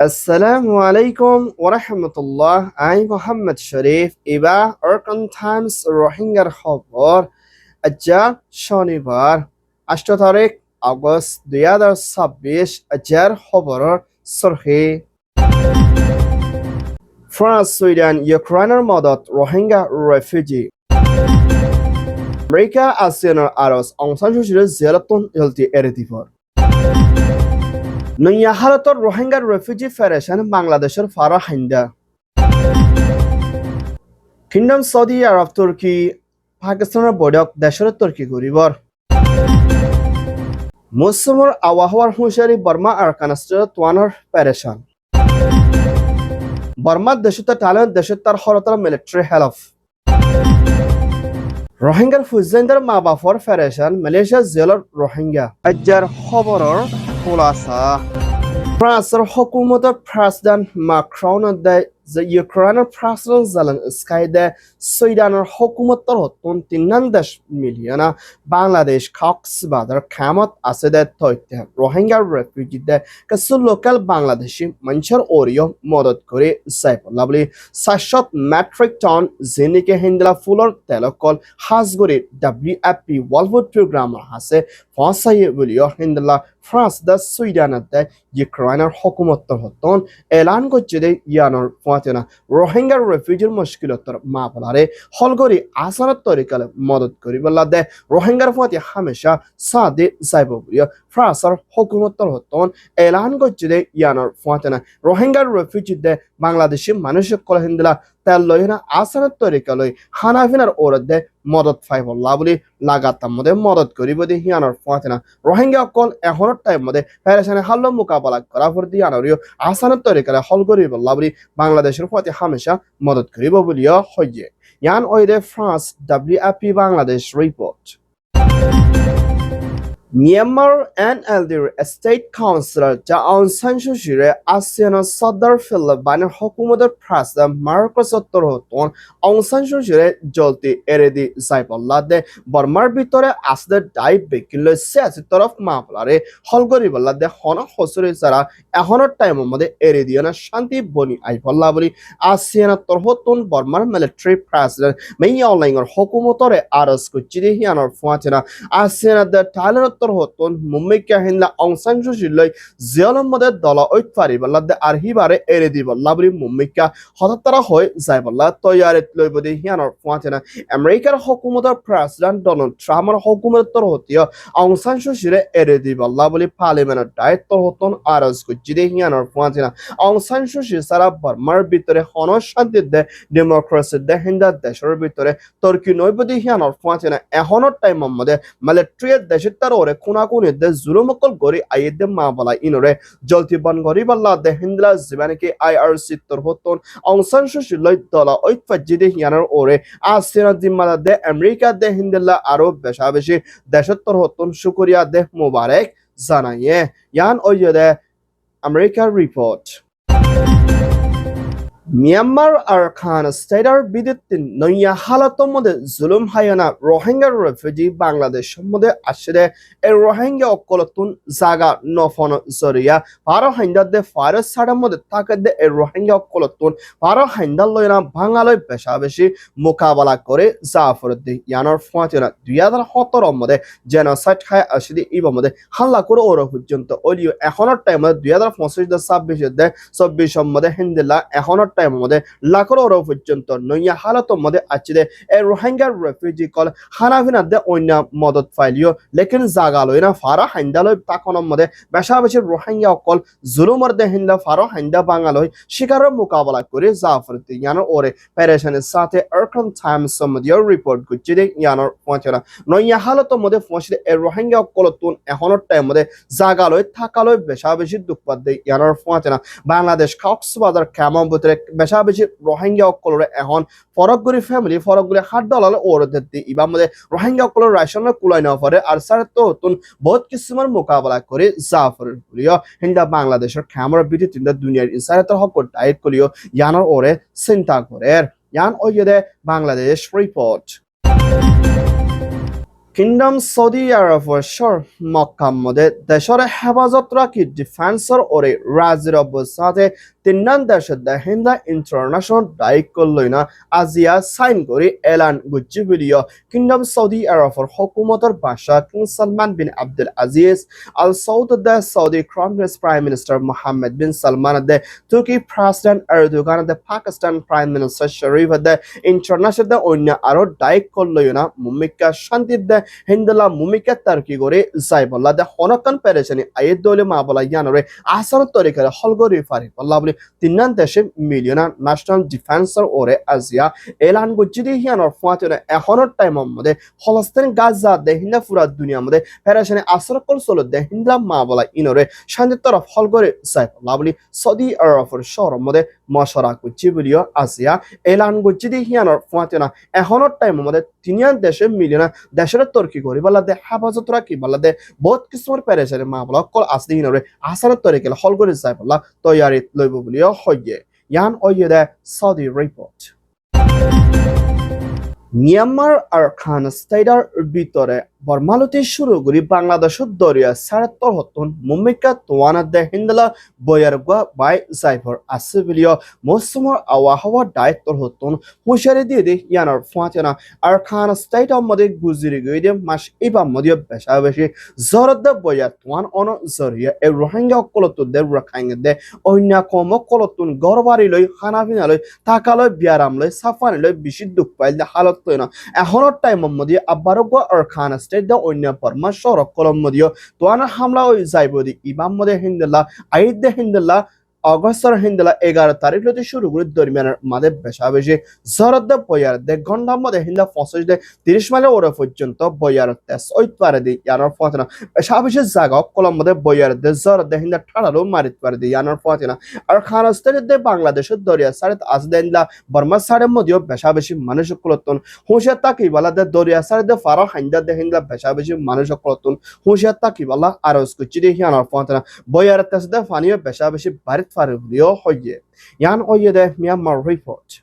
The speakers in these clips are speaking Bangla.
Assalamu alaikum wa rahmatullah. I'm Muhammad Sharif. এবার আরকান টাইমস রোহিঙ্গার খবর আজ্জা শনিবার 8 তারিখ আগস্ট 2026 আজ্জার খবৰৰ সৰহি ফ্ৰান্স ছুইডেন ইউক্ৰেইনৰ মদত রোহিঙ্গা ৰেফিউজি আমেৰিকা আসিয়ানৰ আৰছ অং সান সু চিৰ জেলাতন জলতি এৰি দিব নয়া হালতৰ রোহিঙ্গা রেফিউজি ফেডারেশন বাংলাদেশের ফারা হাইন্দা কিংডম সৌদি আরব তুর্কি পাকিস্তানের বৈঠক দেশের তুর্কি গরিবর মৌসুমৰ আবহাওয়ার হুঁশিয়ারি বর্মা আর কানাস্টার তোয়ানোর পেরেশান বর্মার দেশত টালেন দেশত তার হরতার মিলিটারি হেলফ রোহিঙ্গার ফুজাইন্দার মা বাপর ফেডারেশন মালয়েশিয়া জেলার রোহিঙ্গা আজ্জার খবরের খোলাসা ফ্রান্সের হুকুমতের প্রেসিডেন্ট মাক্রন দেয় যে ইউক্রেনের প্রেসিডেন্ট জেলেনস্কি দেয় সুইডেনের হুকুমতের হতুন 3 মিলিয়ন বাংলাদেশ কক্সবাজার খামত আছে দেয় তথ্য রোহিঙ্গা রেফিউজি দেয় কিছু লোকাল বাংলাদেশি মানুষের ওরিও মদত করে যাইবলা বলি 700 মেট্রিক টন জিনিকে হিন্দলা ফুলর তেলকল হাজগুড়ি WFP ওয়ার্ল্ড ফুড প্রোগ্রাম আছে ফসাই বলিও হিন্দলা ফ্রান্স দা সুইডেনের দেয় ইউক্রেনের হুকুমতের হতুন এলান করছে দেয় ইয়ানোর ফাতেনা রোহিঙ্গা রেফিউজির মুশকিলতর মাপলারে হলগরি আসানত তরিকালে মদত করিবলা দে রোহিঙ্গার ফাতে হামেশা সাদে যাইব বলিও ফ্রান্সের হুকুমতের হতুন এলান করছে দে ইয়ানোর ফাতেনা রোহিঙ্গা রেফিউজি দে বাংলাদেশি মানুষের কল হিন্দলা তেল লইনা আসানত তরিকালৈ হানাফিনার ওরদে মদত ফাইবল্লা বলি লাগাতার মধ্যে মদত করিব দি হিয়ানোর ফাতেনা রোহিঙ্গা কল এখনের টাইম মধ্যে ফেরেশানে হাল্লো মোকাবেলা করা ফর দি ইয়ানোরিও আসানত তরিকালে হল করিবল্লা বলি বাংলাদেশের ফাতে হামেশা মদত করিব বলিও হইয়ে ইয়ান ওইদে France WFP Bangladesh report Myanmar NLDর স্টেট কাউন্সিলর যা আউং সান সু চিৰে আসিয়ানৰ সদৰ ফিলিপাইনৰ হুকুমতৰ প্ৰেছিডেণ্ট মাৰ্কছ হতুন আউং সান সু চিৰে জলদি এৰি দি যাইবল্লা দে বৰ্মাৰ ভিতৰে আছে দাই বেকিলৈ সিয়াসী তৰফ মামলাৰে হল কৰিবল্লা দে হন হচৰি যাৰা এখনৰ টাইমৰ মধ্যে এৰি দিয়ে না শান্তি বনি আইবল্লা বুলি আসিয়ানৰ তৰফতুন বৰ্মাৰ মিলিটাৰী প্ৰেছিডেণ্ট মেয়াওলাইঙৰ হুকুমতৰে আৰজ কৰিছে দি হিয়ানৰ ফুৱাতেনা আসিয়ানৰ দে টাইলৰ হতুন মুম্বাইকে হিন্দলা অং সান সু চিলৈ জিয়লৰ মধ্যে দল ঐতফাৰি বল্লা দে আর হিবারে এৰি দি বল্লা বুলি মুম্বাইকা হঠাৎ হৈ যায় বল্লা তৈয়াৰীত লৈ বদি হিয়ানৰ ফুৱাতেনা আমেৰিকাৰ হুকুমতৰ প্ৰেছিডেণ্ট ডনাল্ড ট্ৰাম্পৰ হুকুমতৰ হতীয় অং সান সু চিৰে এৰি দি বল্লা বুলি পাৰ্লিমেণ্টৰ দায়িত্বৰ হতুন আৰজ কৰিছে দি হিয়ানৰ ফুৱাতেনা অং সান সু চি সারা বর্মার ভিতরে শান্তি দে ডেমোক্রেসি দে হিন্দা দেশের ভিতরে তুর্কি নৈবদি হিয়ানোর ফুয়াতেনা এখনের টাইমের মধ্যে মিলিটারি দেশের তার ওরে কোনাকুনি দে জুলুমকল গড়ি আইয়ে দে মা বলা ইনরে জলতি বন গড়ি বল্লা দে হিন্দলা জীবানিকে IRC তোর হতুন অং সান সু চি লৈ দলা ঐতফাজি দে হিয়ানোর ওরে আসিয়ানা জিম্মাদা দে আমেরিকা দে হিন্দলা আরো বেশা বেশি দেশের তোর হতুন শুকরিয়া দে মুবারক জানাইয়ে ইয়ান ওই দে আমেরিকার রিপোর্ট মিয়ানমার আর খান স্টেটার বিদ্যুৎ নয়া হালাতর মধ্যে জুলুম হায়ানা রোহিঙ্গা রেফিউজি বাংলাদেশের মধ্যে আসে এই রোহিঙ্গা অকলতুন জাগা নফন জরিয়া পারো হাইন্দার দে ফারস সাড়ার মধ্যে থাকে দে এই রোহিঙ্গা অকলতুন পারো হাইন্দার লয়না বাঙালয় বেশা বেশি মোকাবেলা করে জাফর দি ইয়ানোর ফাঁচনা 2017 মধ্যে জেনোসাইড খায় আসে দি ইবার মধ্যে হাল্লা করে ওরা পর্যন্ত ওলিও এখনের টাইমে 2025-26 মধ্যে হিন্দিলা এখনের টাইমের মধ্যে লাখর ওরা পর্যন্ত নয়া হালতর মধ্যে আছে এই রোহিঙ্গা রেফিউজি কল হানাফিনা দে অন্য মদত ফাইলিও লেকিন জাগালই না ফারা হাইন্দালয় তাকনের মধ্যে বেশা বেশি রোহিঙ্গা অকল জুলুমর দে হিন্দা ফারা হাইন্দা বাঙালয় শিকারের মোকাবেলা করে জাফর ইয়ানোর ওরে পেরেশানের সাথে আরকান টাইমস মধ্যে রিপোর্ট করছে দে ইয়ানোর পৌঁছানা নয়া হালতর মধ্যে পৌঁছলে এই রোহিঙ্গা অকল তুন এখনের টাইম মধ্যে জাগালয় থাকালয় বেশা বেশি দুঃখপাত দে ইয়ানোর পৌঁছানা বাংলাদেশ কক্সবাজার খামাম ভিতরে বেশা বেশি রোহিঙ্গা অকলরে এখন ফরকগুড়ি ফ্যামিলি ফরকগুড়ি $8 ওরে দিতে ইবার মধ্যে রোহিঙ্গা অকল রাশনের কুলাই না পারে আর সারে তো হতুন বহুত কিছুমান মোকাবেলা করে জাফর করিও হিন্দা বাংলাদেশের খামার বিটি তিনটা দুনিয়ার ইনসাইটার হক ডাইট করিও ইয়ানোর ওরে চিন্তা করে ইয়ান ওই Bangladesh report Kingdom Saudi Arabischer মক্কার দেশরে হেফাজত রাখি ডিফেন্সর ওরে রাজির অবস্থাতে তিনান দেশের দেহিন্দা ইন্টারন্যাশনাল দায়িত্ব করলই না আজিয়া সাইন করে এলান গুজ্জি ভিডিও কিংডম সৌদি আরবের হুকুমতের বাদশাহ king Salman bin Abdul Aziz Al Saud দে Saudi crown prince prime minister Mohammed bin Salman দে তুর্কি প্রেসিডেন্ট এরদোগান দে পাকিস্তান প্রাইম মিনিস্টার শরীফ দে ইন্টারন্যাশনাল অন্য আরো দায়িত্ব করলই না মুমিকা শান্তির দে হিন্দলা মুমিকা তারকি করে যাই বল্লা দে হনকান পেরেছেন আয়ের দলে মা বলা ইয়ানরে আসার তরিকারে হলগরি ফারি বল্লা বলে তিনান দেশে মিলিয়নার ন্যাশনাল ডিফেন্সর ওরে আজিয়া এলান গজ্জিদি হিয়ানর ফুয়াতনে এখনর টাইম মধ্যে ফলস্তিন গাজা দে হিন্দা পুরা দুনিয়া মধ্যে পেরেছেন আসার কল চলো দে হিন্দলা মা বলা ইনরে শান্তির তরফ হলগরি যাই বল্লা বলে সৌদি আরবের শহর মধ্যে মশরা গজ্জি বলিও আজিয়া এলান গজ্জিদি হিয়ানর ফুয়াতনা এখনর টাইম মধ্যে তিনিয়ান দেশে মিলিয়নার দেশের তর্কি করি বলা দে হেফাজত রাখি বলা দে বহুত কিছুর পেরেছে মা বলা কল আসদি হিনরে আসারের তরিকে হল করে যাই বলা তৈয়ারি লইব বলিও হইয়ে ইয়ান ওইয়ে দে সৌদি রিপোর্ট মিয়ানমার আর খান স্টেটার ভিতরে বর্মালতি শুরু করি বাংলাদেশের দরিয়া সাড়ে তরহতন মুম্বিকা তোয়ানা দে হিন্দলা বয়ারগুয়া বাই জাইভর আছে বলিও মৌসুমের আবহাওয়া দায়িত্ব হতন হুঁশিয়ারি দিয়ে দে ইয়ানার ফাঁচেনা আর খান স্টেট মধ্যে গুজরি গই দে মাস ইবা মধ্যে বেশা বেশি জরদ বয়া তোয়ান অন জরিয়া এ রোহিঙ্গা কলত দে রাখাইং দে অন্য কম কলতুন গরবারি লই খানা লই টাকালয় বিয়ারাম লই সাফানি লই বেশি দুঃখ পাইল দে হালত লই না এখনের টাইম মধ্যে আবারগুয়া আর খান da onya parma shorok kolom modio to ana hamla oi jaibodi imam mode hindella aid de hindella অগস্টর হিন্দলা 11 তারিখ লতে শুরু করে দরমিয়ানের মাঝে বেশা বেশি জরদ বয়ার দে ঘন্টার মধ্যে হিন্দা 25 দে 30 মাইল ওরে পর্যন্ত বয়ার তেস ওই পারে দি ইয়ানোর ফতনা বেশা বেশি জায়গা কলম মধ্যে বয়ার দে জরদ দে হিন্দা ঠাড়ালো মারিত পারে দি ইয়ানোর ফতনা আর খানস্তানে দে বাংলাদেশের দরিয়া সারে আজ দেনলা বর্মা সারে মধ্যে বেশা বেশি মানুষ কলতন হুঁশিয়ার তাকি বলা দে দরিয়া সারে দে ফারা হাইন্দা দে হিন্দা বেশা বেশি মানুষ কলতন হুঁশিয়ার তাকি বলা আরজ কুচি দে ইয়ানোর ফতনা বয়ার তেস দে ফানিও বেশা বেশি বারিত Farivlio Hoye. Yan Oye de Myanmar Report.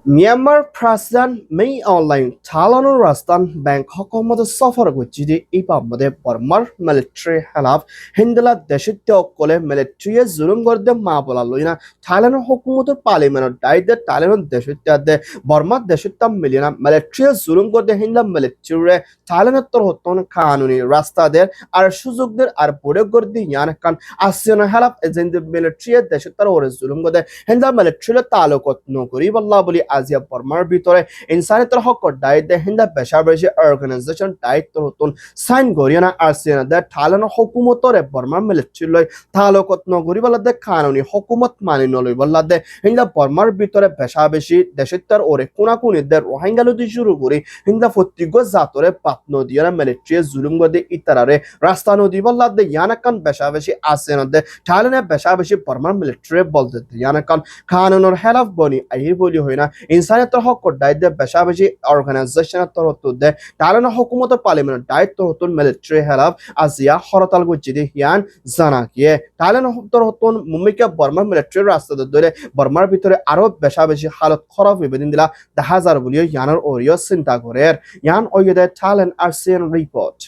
Myanmar President May Online Talon Rastan Bank Hokomod Suffer Guchidi Ipamode Burmar Military Halaf Hindala Deshitio Kole Military Zulum Gorde Mabola Luina Thailand Hokumoto Parliament died the Thailand Deshita de Burma Deshita Million Military Zulum Gorde Hinda Military Thailand Torhoton Kanuni Rasta there are Shuzuk there are Pure Gordi Yanakan Asian Halaf is in the military Deshita or Zulum Gode Hinda Military Talokot no Kuribala আজিয়া বর্মার ভিতরে ইনসানিয়তের হক দায়িত্ব দে হিন্দা বেশা বেশি অর্গানাইজেশন দায়িত্ব হতন সাইন গরিয়ানা আরসিয়ানা দে থালানো হুকুমতরে বর্মার মিলিটারি লই থালকত নগরী বলা দে কানুনি হুকুমত মানি নলই বলা দে হিন্দা বর্মার ভিতরে বেশা বেশি দেশের ওরে কোনাকুনি দে রোহিঙ্গা লদি শুরু করি হিন্দা ফতিগ জাতরে পাতন দিয়ানা মিলিটারি জুলুম গদে ইতারারে রাস্তা নদী বলা দে ইয়ানাকান বেশা বেশি আসিয়ানা দে থালানে বেশা বেশি বর্মার মিলিটারি বলতে ইয়ানাকান কানুনের হেলাফ বনি আই বলি হইনা ইনসানিয়তের হক দায়িত্ব বেশা বেশি অর্গানাইজেশনের তরফ দে টালানা হুকুমতের পার্লামেন্টের দায়িত্ব হতন মিলিটারি হেলাফ আজিয়া হরতাল গুজিদি হিয়ান জানা গিয়ে টালানা তরফতন মুম্বিকা বর্মার মিলিটারি রাস্তা ধরে বর্মার ভিতরে আরো বেশা বেশি হালত খারাপ হইবে দিন দিলা 10,000 বলিও ইয়ানোর ওরিও চিন্তা করে ইয়ান ওইদে টালেন আরসিএন রিপোর্ট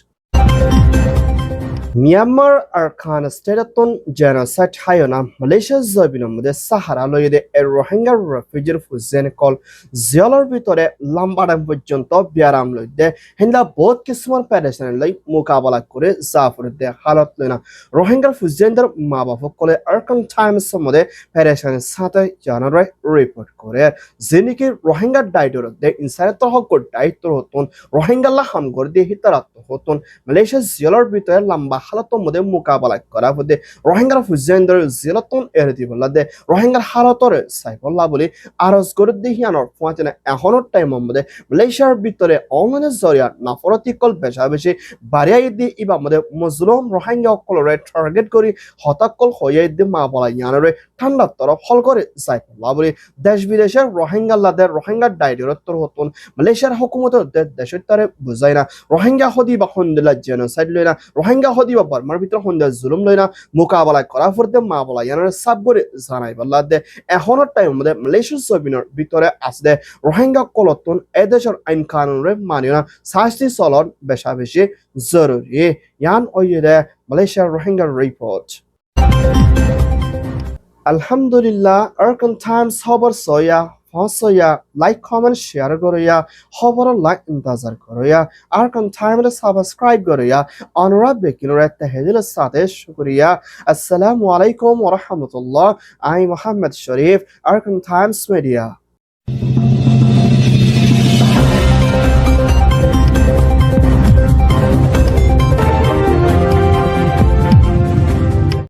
Myanmar আর খান স্টেটাতন জেনোসাইড হায়না মালয়েশিয়া জবিনের মধ্যে সাহারা লইদে এর রোহিঙ্গা রেফিউজির ফুজেন কল জিয়ালর ভিতরে লম্বাডাম পর্যন্ত বিয়ারাম লইদে হিন্দা বহুত কিছুমান প্যারেশানি লই মোকাবেলা করে জাফর দে হালত লইনা রোহিঙ্গার ফুজেনদের মা বাবা কলে আরকান টাইমস মধ্যে প্যারেশানির সাথে জানারায় রিপোর্ট করে যেনিকি রোহিঙ্গা দায়িত্ব দে ইনসানিয়তের হক দায়িত্ব হতন রোহিঙ্গাল্লা হামগর দিয়ে হিতারাত হতন মালয়েশিয়া জিয়ালর ভিতরে লম্বা হালতর মধ্যে মোকাবেলা করা হতে রোহিঙ্গার ফুজেন্দ্র জিলতন এর দিবলা দে রোহিঙ্গার হালতরে সাইফল্লাহ বলি আরজ করে দেহিয়ানোর ফুয়াচেনা এখনোর টাইমের মধ্যে মালয়েশিয়ার ভিতরে অনলাইনের জরিয়া নাফরতিকল বেশা বেশি বাড়িয়াই দিয়ে ইবা মধ্যে মজলুম রোহিঙ্গা অকলরে টার্গেট করি হতাকল হয়ে দিয়ে মা বলা ইয়ানরে ঠান্ডার তরফ হল করে সাইফল্লাহ বলি দেশ বিদেশের রোহিঙ্গাল্লাদের রোহিঙ্গার ডাইরেক্টর হতন মালয়েশিয়ার হুকুমতের দেশের তারে বুঝায় না রোহিঙ্গা হদি বা হন্দিলা জেনোসাইড লইনা রোহিঙ্গা হদি বা বর্মার ভিতরে হন্দিয়া জুলুম লইনা মোকাবেলা করা ফরতে মা বলা ইয়ানোর সাবরে জানাই বল্লা দে এখনের টাইম মধ্যে মালয়েশিয়ার জমিনের ভিতরে আছে রোহিঙ্গা কলতন এদেশের আইন কানুনরে মানিও না শাস্তি চলন বেশা বেশি জরুরি ইয়ান ওইদে মালয়েশিয়ার রোহিঙ্গা রিপোর্ট আলহামদুলিল্লাহ আরকান টাইমস খবর সয়া ফসয়া লাইক কমেন্ট শেয়ার করিয়া খবর লাইক ইন্তজার করিয়া আরকান টাইমে সাবস্ক্রাইব করিয়া অনুরাগ বেকিনুরে তেহেদিলের সাথে শুকরিয়া আসসালামু আলাইকুম ওয়া রাহমাতুল্লাহ I Mohammad Sharif Arakan Times media